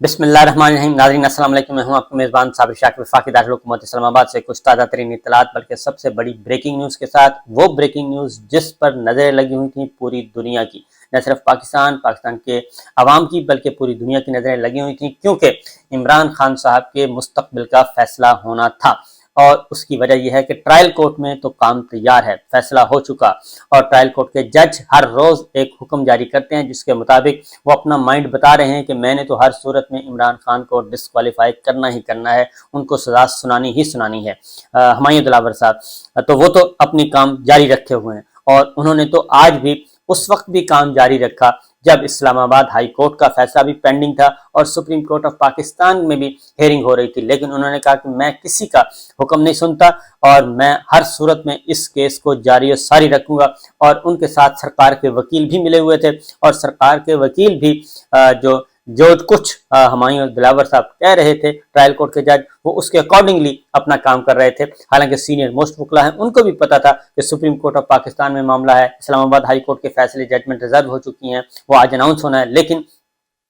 बिस्मिल्लाहिर्रहमानिर्रहीम। नाज़रीन अस्सलाम वालेकुम। मैं हूं आपका मेज़बान साबिर शाकिर वफाकी दारुल हुकूमत इस्लामाबाद से कुछ ताज़ा तरीन इत्तलात बल्कि सबसे बड़ी ब्रेकिंग न्यूज़ के साथ। वो ब्रेकिंग न्यूज़ जिस पर नज़रें लगी हुई थी पूरी दुनिया की, न सिर्फ पाकिस्तान के अवाम की बल्कि पूरी दुनिया की नज़रें लगी हुई थी, क्योंकि इमरान खान साहब के मुस्तकबिल का फैसला होना था। और उसकी वजह यह है कि ट्रायल कोर्ट में तो काम तैयार है, फैसला हो चुका, और ट्रायल कोर्ट के जज हर रोज़ एक हुक्म जारी करते हैं जिसके मुताबिक वो अपना माइंड बता रहे हैं कि मैंने तो हर सूरत में इमरान खान को डिस्क्वालीफाई करना ही करना है, उनको सज़ा सुनानी ही सुनानी है। हुमायूं दिलावर साहब तो वो तो अपनी काम जारी रखे हुए हैं, और उन्होंने तो आज भी उस वक्त भी काम जारी रखा जब इस्लामाबाद हाई कोर्ट का फैसला भी पेंडिंग था और सुप्रीम कोर्ट ऑफ पाकिस्तान में भी हेयरिंग हो रही थी। लेकिन उन्होंने कहा कि मैं किसी का हुक्म नहीं सुनता और मैं हर सूरत में इस केस को जारी और सारी रखूंगा। और उनके साथ सरकार के वकील भी मिले हुए थे, और सरकार के वकील भी जो जो कुछ हुमायूं दिलावर साहब कह रहे थे, ट्रायल कोर्ट के जज, वो उसके अकॉर्डिंगली अपना काम कर रहे थे। हालांकि सीनियर मोस्ट वकला हैं, उनको भी पता था कि सुप्रीम कोर्ट ऑफ पाकिस्तान में मामला है, इस्लामाबाद हाई कोर्ट के फैसले जजमेंट रिजर्व हो चुकी हैं, वो आज अनाउंस होना है। लेकिन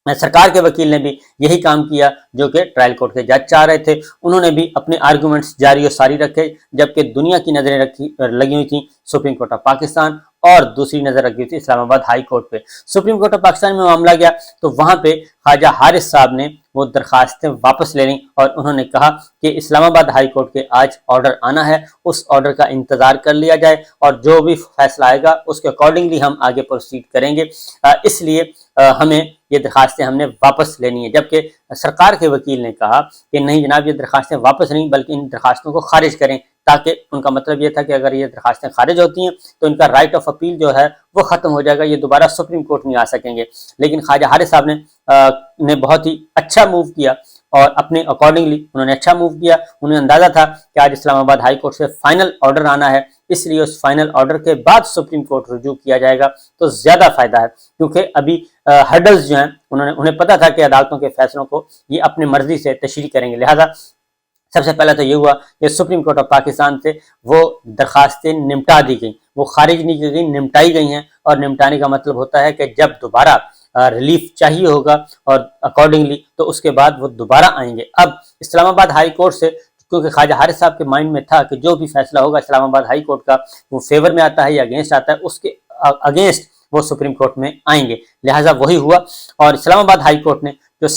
सरकार के वकील ने भी यही काम किया जो कि ट्रायल कोर्ट के जज चाह रहे थे। उन्होंने भी अपने आर्गूमेंट्स जारी और सारी रखे, जबकि दुनिया की नजरें लगी हुई थी सुप्रीम कोर्ट ऑफ पाकिस्तान, और दूसरी नजर रखी हुई थी इस्लामाबाद हाई कोर्ट पे। सुप्रीम कोर्ट ऑफ पाकिस्तान में मामला गया तो वहां पे ख्वाजा हारिस साहब ने वो दरखास्तें वापस ले ली, और उन्होंने कहा कि इस्लामाबाद हाई कोर्ट के आज ऑर्डर आना है, उस ऑर्डर का इंतजार कर लिया जाए, और जो भी फैसला आएगा उसके अकॉर्डिंगली हम आगे प्रोसीड करेंगे। इसलिए हमें ये दरखास्तें हमने वापस लेनी है। जबकि सरकार के वकील ने कहा कि नहीं जनाब, ये दरखास्तें वापस नहीं बल्कि इन दरखास्तों को खारिज करें, ताकि उनका मतलब ये था कि अगर ये दरखास्तें खारिज होती हैं तो इनका राइट ऑफ अपील जो है वो खत्म हो जाएगा, ये दोबारा सुप्रीम कोर्ट नहीं आ सकेंगे। लेकिन ख्वाजा हारिस साहब ने बहुत ही अच्छा मूव किया, और अपने अकॉर्डिंगली उन्होंने अच्छा मूव किया। उन्हें अंदाजा था कि आज इस्लामाबाद हाई कोर्ट से फाइनल ऑर्डर आना है, इसलिए उस फाइनल ऑर्डर के बाद सुप्रीम कोर्ट रुजू किया जाएगा तो ज्यादा फायदा है, क्योंकि अभी हर्डल्स जो हैं उन्हें पता था कि अदालतों के फैसलों को ये अपनी मर्जी से तशरीह करेंगे। लिहाजा सबसे पहले तो ये हुआ कि सुप्रीम कोर्ट ऑफ पाकिस्तान से वो दरखास्तें निपटा दी गई, वो खारिज नहीं की गई, निपटाई गई हैं। और निपटाने का मतलब होता है कि जब दोबारा रिलीफ चाहिए होगा और अकॉर्डिंगली तो उसके बाद वो दोबारा आएंगे। अब इस्लामाबाद हाई कोर्ट से, क्योंकि ख्वाजा हारिस साहब के माइंड में था कि जो भी फैसला होगा इस्लामाबाद हाई कोर्ट का, वो फेवर में आता है या अगेंस्ट आता है, उसके अगेंस्ट वो सुप्रीम कोर्ट में आएंगे। लिहाजा वही हुआ, और इस्लामाबाद हाई कोर्ट ने जो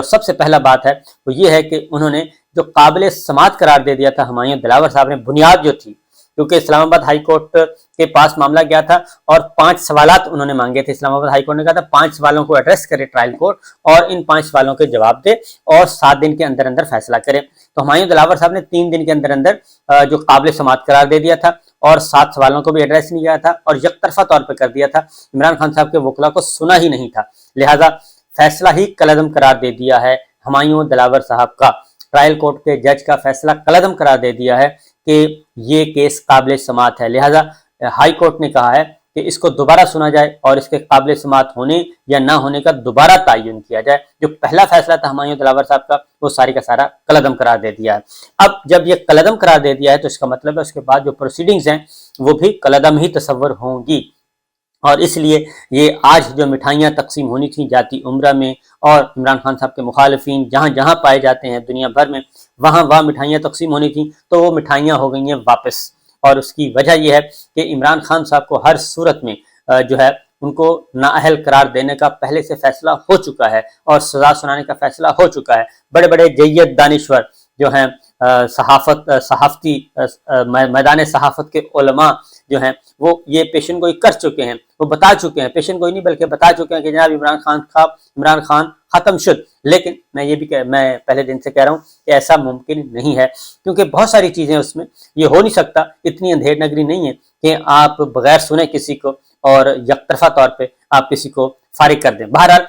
सबसे पहला बात है वो ये है कि उन्होंने जो काबिल समात करार दे दिया था हुमायूं दिलावर साहब ने, बुनियाद जो थी, क्योंकि इस्लामाबाद हाई कोर्ट के पास मामला गया था और 5 सवालात उन्होंने मांगे थे। इस्लामाबाद हाई कोर्ट ने कहा था 5 सवालों को एड्रेस करे ट्रायल कोर्ट, और इन 5 सवालों के जवाब दे और 7 दिन के अंदर अंदर फैसला करे। तो हुमायूं दिलावर साहब ने 3 दिन के अंदर अंदर जो काबिल समात करार दे दिया था, और 7 सवालों को भी एड्रेस नहीं किया था, और यकतरफा तौर पर कर दिया था। इमरान खान साहब के वकला को सुना ही नहीं था। लिहाजा फैसला ही कलअदम करार दे दिया है हुमायूं दिलावर साहब का। ट्रायल कोर्ट के जज का फैसला कलअदम करार दे दिया है कि ये केस काबिल समात है। लिहाजा हाई कोर्ट ने कहा है कि इसको दोबारा सुना जाए और इसके काबिल समात होने या ना होने का दोबारा तयन किया जाए। जो पहला फैसला था हुमायूं दिलावर साहब का, वो सारी का सारा कलअदम करार दे दिया है। अब जब ये कलअदम करार दे दिया है तो इसका मतलब है उसके बाद जो प्रोसीडिंग्स हैं वो भी कलअदम ही तसव्वुर होंगी। और इसलिए ये आज जो मिठाइयाँ तकसीम होनी थी जाती उम्रा में, और इमरान खान साहब के मुखालिफिन जहाँ जहाँ पाए जाते हैं दुनिया भर में, वहाँ मिठाइयाँ तकसीम होनी थी, तो वो मिठाइयाँ हो गई हैं वापस। और उसकी वजह यह है कि इमरान खान साहब को हर सूरत में जो है उनको नाअहल करार देने का पहले से फैसला हो चुका है, और सजा सुनाने का फैसला हो चुका है। बड़े बड़े जय्यद दानिश्वर जो हैं, सहाफती मैदान सहाफत के उलमा जो हैं, वो ये पेशन गोई कर चुके हैं, वो बता चुके हैं, पेशन गोई नहीं बल्कि बता चुके हैं कि जनाब इमरान खान खत्म शुद। लेकिन मैं पहले दिन से कह रहा हूँ कि ऐसा मुमकिन नहीं है, क्योंकि बहुत सारी चीजें उसमें ये हो नहीं सकता। इतनी अंधेर नगरी नहीं है कि आप बगैर सुने किसी को और यकतरफा तौर पे आप किसी को फारिग कर दें। बहरहाल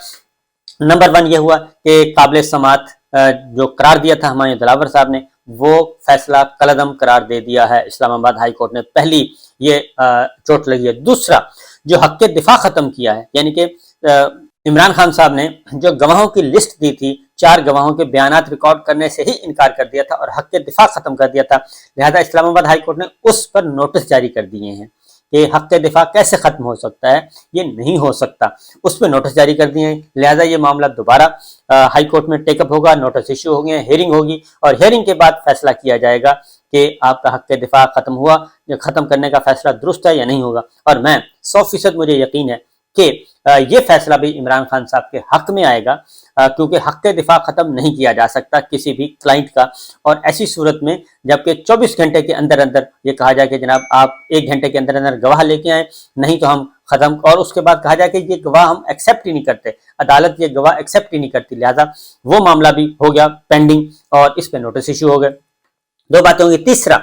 नंबर 1 ये हुआ कि काबिल समात जो करार दिया था हुमायूं दिलावर साहब ने, वो फैसला कलअदम करार दे दिया है इस्लामाबाद हाई कोर्ट ने। पहली ये चोट लगी है। दूसरा, जो हक के दिफा खत्म किया है, यानी कि इमरान खान साहब ने जो गवाहों की लिस्ट दी थी, 4 गवाहों के बयानात रिकॉर्ड करने से ही इनकार कर दिया था और हक के दिफा खत्म कर दिया था। लिहाजा इस्लामाबाद हाई कोर्ट ने उस पर नोटिस जारी कर दिए हैं کہ حق دفاع کیسے ختم ہو سکتا ہے، یہ نہیں ہو سکتا، اس پہ نوٹس جاری کر دیے ہیں۔ لہٰذا یہ معاملہ دوبارہ ہائی کورٹ میں ٹیک اپ ہوگا، نوٹس ایشو ہوں گے، ہیئرنگ ہوگی، اور ہیئرنگ کے بعد فیصلہ کیا جائے گا کہ آپ کا حق دفاع ختم ہوا، یا ختم کرنے کا فیصلہ درست ہے یا نہیں ہوگا۔ اور میں 100% مجھے یقین ہے کہ یہ فیصلہ بھی عمران خان صاحب کے حق میں آئے گا، کیونکہ حق دفاع ختم نہیں کیا جا سکتا کسی بھی کلائنٹ کا، اور ایسی صورت میں جبکہ 24 گھنٹے کے اندر اندر یہ کہا جائے کہ جناب آپ 1 گھنٹے کے اندر اندر گواہ لے کے آئیں، نہیں تو ہم ختم، اور اس کے بعد کہا جائے کہ یہ گواہ ہم ایکسیپٹ ہی نہیں کرتے، عدالت یہ گواہ ایکسیپٹ ہی نہیں کرتی، لہٰذا وہ معاملہ بھی ہو گیا پینڈنگ، اور اس پہ نوٹس ایشو ہو گئے۔ 2 باتیں ہوں گی۔ تیسرا،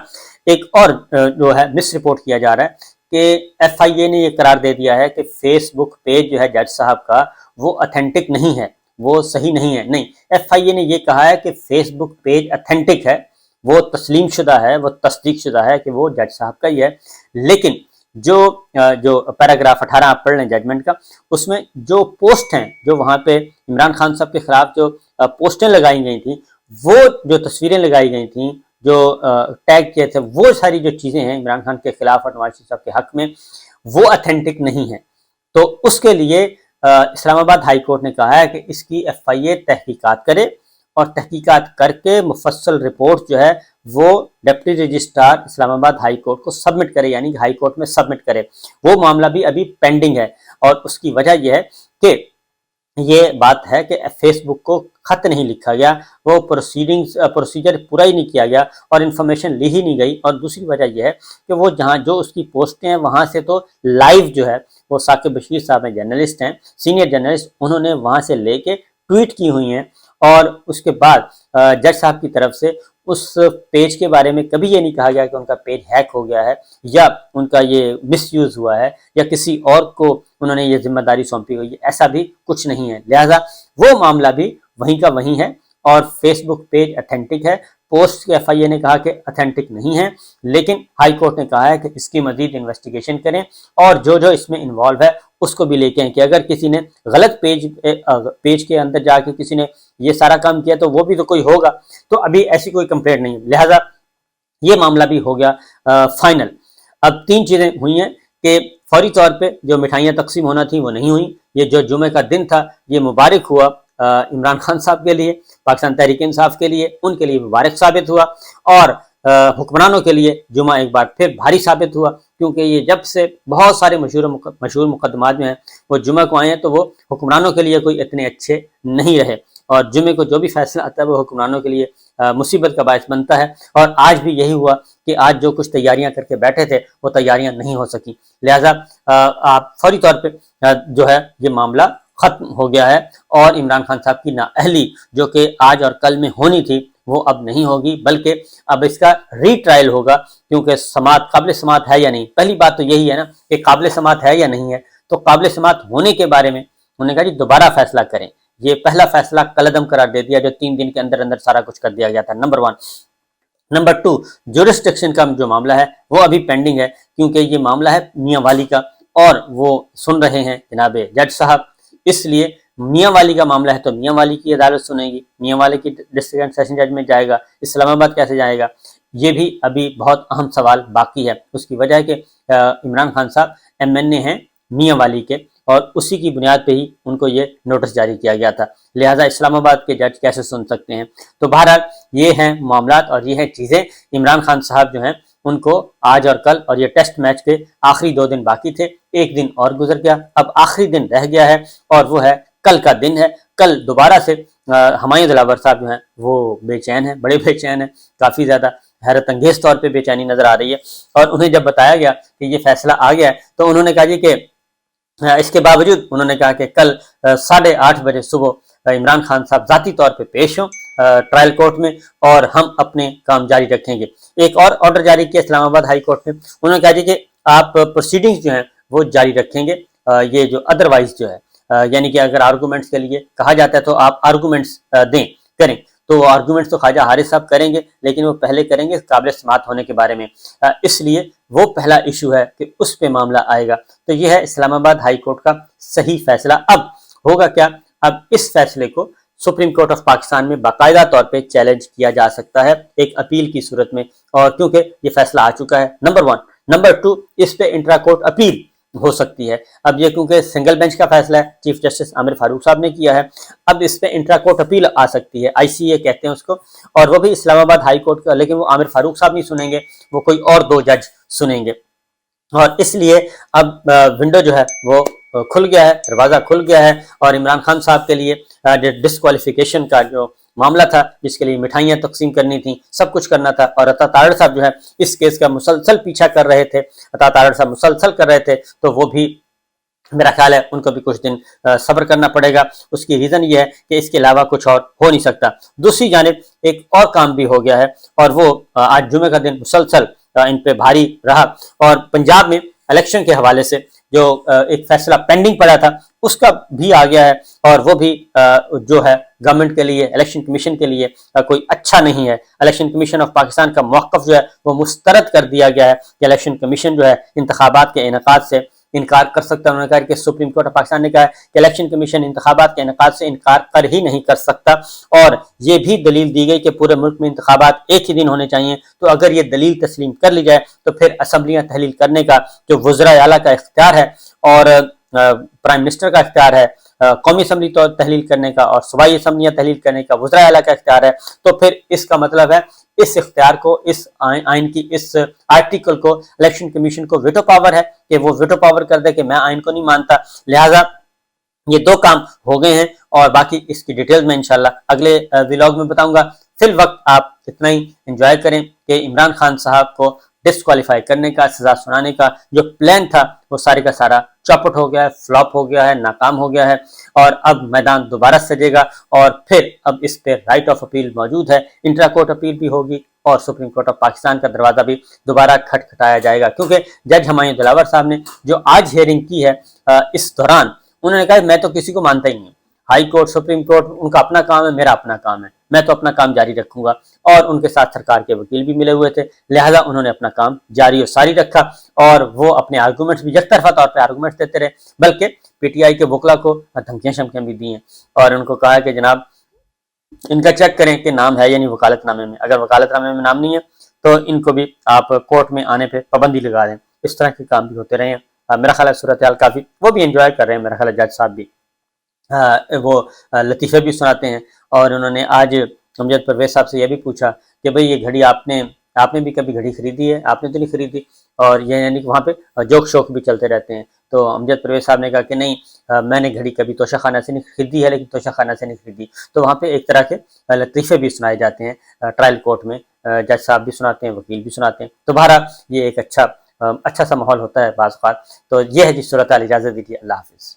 ایک اور جو ہے مس رپورٹ کیا جا رہا ہے کہ ایف آئی اے نے یہ قرار دے دیا ہے کہ فیس بک پیج جو ہے جج صاحب کا وہ اتھینٹک نہیں ہے، وہ صحیح نہیں ہے۔ نہیں، ایف آئی اے نے یہ کہا ہے کہ فیس بک پیج اتھینٹک ہے، وہ تسلیم شدہ ہے، وہ تصدیق شدہ ہے کہ وہ جج صاحب کا ہی ہے، لیکن جو پیراگراف 18 آپ پڑھ لیں ججمنٹ کا، اس میں جو پوسٹ ہیں، جو وہاں پہ عمران خان صاحب کے خلاف جو پوسٹیں لگائی گئی تھیں، وہ جو تصویریں لگائی گئی تھیں، جو ٹیگ کیے تھے، وہ ساری جو چیزیں ہیں عمران خان کے خلاف اور نواز شریف صاحب کے حق میں، وہ اتھینٹک نہیں ہیں۔ تو اس کے لیے اسلام آباد ہائی کورٹ نے کہا ہے کہ اس کی ایف آئی اے تحقیقات کرے، اور تحقیقات کر کے مفصل رپورٹ جو ہے وہ ڈپٹی رجسٹرار اسلام آباد ہائی کورٹ کو سبمٹ کرے، یعنی کہ ہائی کورٹ میں سبمٹ کرے۔ وہ معاملہ بھی ابھی پینڈنگ ہے، اور اس کی وجہ یہ ہے کہ یہ بات ہے کہ فیس بک کو خط نہیں لکھا گیا، وہ پروسیجر پورا ہی نہیں کیا گیا، اور انفارمیشن لی ہی نہیں گئی، اور دوسری وجہ یہ ہے کہ وہ جہاں جو اس کی پوسٹیں ہیں وہاں سے تو لائیو جو ہے وہ ثاقب بشیر صاحب ہیں، جرنلسٹ ہیں، سینئر جرنلسٹ، انہوں نے وہاں سے لے کے ٹویٹ کی ہوئی ہیں، اور اس کے بعد جج صاحب کی طرف سے اس پیج کے بارے میں کبھی یہ نہیں کہا گیا کہ ان کا پیج ہیک ہو گیا ہے، یا ان کا یہ مس یوز ہوا ہے، یا کسی اور کو انہوں نے یہ ذمہ داری سونپی ہوئی ہے، ایسا بھی کچھ نہیں ہے۔ لہٰذا وہ معاملہ بھی وہیں کا وہیں ہے، اور فیس بک پیج اتھینٹک ہے، پوسٹ کے ایف آئی اے نے کہا کہ اتھینٹک نہیں ہے، لیکن ہائی کورٹ نے کہا ہے کہ اس کی مزید انویسٹیگیشن کریں، اور جو اس میں انوالو ہے اس کو بھی لے کے آئیں، کہ اگر کسی نے غلط پیج کے اندر جا کے کسی نے یہ سارا کام کیا تو وہ بھی تو کوئی ہوگا، تو ابھی ایسی کوئی کمپلینٹ نہیں ہے، لہٰذا یہ معاملہ بھی ہو گیا فائنل۔ اب 3 چیزیں ہوئی ہیں کہ فوری طور پہ جو مٹھائیاں تقسیم ہونا تھیں وہ نہیں ہوئیں، یہ جو جمعے کا دن تھا یہ مبارک ہوا عمران خان صاحب کے لیے، پاکستان تحریک انصاف کے لیے، ان کے لیے مبارک ثابت ہوا، اور حکمرانوں کے لیے جمعہ ایک بار پھر بھاری ثابت ہوا، کیونکہ یہ جب سے بہت سارے مشہور مقدمات جو ہیں وہ جمعہ کو آئے ہیں تو وہ حکمرانوں کے لیے کوئی اتنے اچھے نہیں رہے، اور جمعے کو جو بھی فیصلہ آتا ہے وہ حکمرانوں کے لیے مصیبت کا باعث بنتا ہے، اور آج بھی یہی ہوا کہ آج جو کچھ تیاریاں کر کے بیٹھے تھے وہ تیاریاں نہیں ہو سکیں، لہٰذا آپ فوری طور پہ جو ہے یہ معاملہ ختم ہو گیا ہے، اور عمران خان صاحب کی نااہلی جو کہ آج اور کل میں ہونی تھی وہ اب نہیں ہوگی، بلکہ اب اس کا ری ٹرائل ہوگا، کیونکہ سماعت قابل سماعت ہے یا نہیں۔ پہلی بات تو یہی ہے نا کہ قابل سماعت ہے یا نہیں ہے، تو قابل سماعت ہونے کے بارے میں انہوں نے کہا جی دوبارہ فیصلہ کریں، یہ پہلا فیصلہ کالعدم قرار دے دیا جو 3 دن کے اندر اندر سارا کچھ کر دیا گیا تھا، نمبر 1۔ نمبر 2، جورسڈکشن کا جو معاملہ ہے وہ ابھی پینڈنگ ہے، کیونکہ یہ معاملہ ہے میاں والی کا، اور وہ سن رہے ہیں جناب جج صاحب، اس لیے میاں والی کا معاملہ ہے تو میاں والی کی عدالت سنے گی، میاں والی کی ڈسٹرکٹ اینڈ سیشن جج میں جائے گا، اسلام آباد کیسے جائے گا، یہ بھی ابھی بہت اہم سوال باقی ہے۔ اس کی وجہ ہے کہ عمران خان صاحب ایم این اے ہیں میاں والی کے، اور اسی کی بنیاد پہ ہی ان کو یہ نوٹس جاری کیا گیا تھا، لہٰذا اسلام آباد کے جج کیسے سن سکتے ہیں۔ تو بہرحال یہ ہیں معاملات اور یہ ہیں چیزیں۔ عمران خان صاحب جو ہیں ان کو آج اور کل، اور یہ ٹیسٹ میچ کے آخری 2 دن باقی تھے، 1 دن اور گزر گیا، اب آخری دن رہ گیا ہے، اور وہ ہے کل کا دن ہے۔ کل دوبارہ سے ہمایوں دلاور صاحب جو ہیں وہ بے چین ہیں، بڑے بے چین ہیں، کافی زیادہ حیرت انگیز طور پہ بے چینی نظر آ رہی ہے، اور انہیں جب بتایا گیا کہ یہ فیصلہ آ گیا ہے تو انہوں نے کہا جی کہ اس کے باوجود انہوں نے کہا کہ کل 8:30 بجے صبح عمران خان صاحب ذاتی طور پہ پیش ہوں ٹرائل کورٹ میں، اور ہم اپنے کام جاری رکھیں گے۔ ایک اور آرڈر جاری کیا اسلام آباد ہائی کورٹ نے، انہوں نے کہا جی کہ آپ پروسیڈنگز جو ہیں وہ جاری رکھیں گے، یہ جو ادروائز جو ہے یعنی کہ اگر آرگومنٹس کے لیے کہا جاتا ہے تو آپ آرگومنٹس کریں، تو آرگومنٹس تو خواجہ حارث صاحب کریں گے، لیکن وہ پہلے کریں گے قابل سماعت ہونے کے بارے میں، اس لیے وہ پہلا ایشو ہے کہ اس پہ معاملہ آئے گا۔ تو یہ ہے اسلام آباد ہائی کورٹ کا صحیح فیصلہ۔ اب ہوگا کیا، اب اس فیصلے کو سپریم کورٹ آف پاکستان میں باقاعدہ طور پہ چیلنج کیا جا سکتا ہے ایک اپیل کی صورت میں، اور کیونکہ یہ فیصلہ آ چکا ہے۔ نمبر 1، नंबर 2, इस पे इंट्रा कोर्ट अपील हो सकती है। अब ये क्योंकि सिंगल बेंच का फैसला है, चीफ जस्टिस आमिर फारूक साहब ने किया है, अब इस पे इंट्रा कोर्ट अपील आ सकती है, आईसीए कहते हैं उसको, और वो भी इस्लामाबाद हाई कोर्ट का, लेकिन वो आमिर फारूक साहब नहीं सुनेंगे, वो कोई और 2 जज सुनेंगे। और इसलिए अब विंडो जो है वो खुल गया है, दरवाज़ा खुल गया है, और इमरान खान साहब के लिए डिस्क्वालिफिकेशन का जो मामला था, जिसके लिए मिठाइयाँ तकसीम करनी थी, सब कुछ करना था, और अता तारड़ साहब जो है इस केस का मुसलसल पीछा कर रहे थे, अता तारड़ साहब मुसलसल कर रहे थे, तो वो भी मेरा ख्याल है उनको भी कुछ दिन सब्र करना पड़ेगा। उसकी रीज़न ये है कि इसके अलावा कुछ और हो नहीं सकता। दूसरी जानिब एक और काम भी हो गया है, और वो आज जुमे का दिन मुसलसल इन पे भारी रहा, और पंजाब में इलेक्शन के हवाले से जो एक फैसला पेंडिंग पड़ा था उसका भी आ गया है, और वो भी जो है गवर्नमेंट के लिए, इलेक्शन कमीशन के लिए कोई अच्छा नहीं है। इलेक्शन कमीशन ऑफ पाकिस्तान का मौक़िफ़ जो है वो मुस्तरद कर दिया गया है कि इलेक्शन कमीशन जो है इंतखाबात के इनेकाद से इनकार कर सकता है। उन्होंने कहा कि सुप्रीम कोर्ट ऑफ पाकिस्तान ने कहा है कि इलेक्शन कमीशन इंतखाबात के इनेकाद से इनकार कर ही नहीं कर सकता, और ये भी दलील दी गई कि पूरे मुल्क में इंतखाबात एक ही दिन होने चाहिए। तो अगर ये दलील तस्लीम कर ली जाए तो फिर असम्बलियाँ तहलील करने का जो वज़रा आला का इख्तियार है, और प्राइम मिनिस्टर का इख्तियार है, कौमी असम्बली तो तहलील करने का और सूबाई असम्बलियाँ तहलील करने का वज़रा आला का इख्तियार है, तो फिर इसका मतलब है इस इख्तियार को, इस आइन की इस आर्टिकल को इलेक्शन कमीशन को वेटो पावर है कि वो वेटो पावर कर दे कि मैं आइन को नहीं मानता। लिहाजा ये 2 काम हो गए हैं, और बाकी इसकी डिटेल में इंशाल्लाह अगले व्लॉग में बताऊंगा। फिल वक्त आप इतना ही एंजॉय करें कि इमरान खान साहब को डिस्क्वालीफाई करने का, सजा सुनाने का जो प्लान था वो सारे का सारा चौपट हो गया है, फ्लॉप हो गया है, नाकाम हो गया है, और अब मैदान दोबारा सजेगा, और फिर अब इस पे राइट ऑफ अपील मौजूद है, इंट्रा कोर्ट अपील भी होगी, और सुप्रीम कोर्ट ऑफ पाकिस्तान का दरवाजा भी दोबारा खटखटाया जाएगा। क्योंकि जज हुमायूं दिलावर साहब ने जो आज हियरिंग की है, इस दौरान उन्होंने कहा मैं तो किसी को मानता ही नहीं हूँ, हाई कोर्ट, सुप्रीम कोर्ट, उनका अपना काम है, मेरा अपना काम है, मैं तो अपना काम जारी रखूंगा। और उनके साथ सरकार के वकील भी मिले हुए थे, लिहाजा उन्होंने अपना काम जारी और सारी रखा, और वो अपने आर्गूमेंट्स भी यकतरफा तौर पर आर्गूमेंट्स देते रहे, बल्कि पीटीआई के वकला को धमकियां शमकियां भी दी हैं, और उनको कहा कि जनाब इनका चेक करें कि नाम है या नहीं वकालतनामे में, अगर वकालतनामे में नाम नहीं है तो इनको भी आप कोर्ट में आने पर पाबंदी लगा दें। इस तरह के काम भी होते रहे हैं। मेरा ख्याल है सूरत हाल काफ़ी वो भी इंजॉय कर रहे हैं, मेरा ख्याल है जज साहब भी वो लतीफ़े भी सुनाते हैं। और उन्होंने आज अमजद परवेज़ साहब से यह भी पूछा कि भाई ये घड़ी आपने भी कभी घड़ी खरीदी है? आपने तो नहीं खरीदी। और ये यानी कि वहाँ पे जोक शोक भी चलते रहते हैं। तो अमजद परवेज़ साहब ने कहा कि नहीं, मैंने घड़ी कभी तोशा खाना से नहीं खरीदी है, लेकिन तोशा खाना से नहीं खरीदी। तो वहाँ पे एक तरह के लतीफ़े भी सुनाए जाते हैं ट्रायल कोर्ट में, जज साहब भी सुनाते हैं, वकील भी सुनाते हैं। तो बहरहाल ये एक अच्छा सा माहौल होता है बाज़ औक़ात। तो ये है जी सूरत हाल। इजाज़त दीजिए, अल्लाह हाफ़िज़।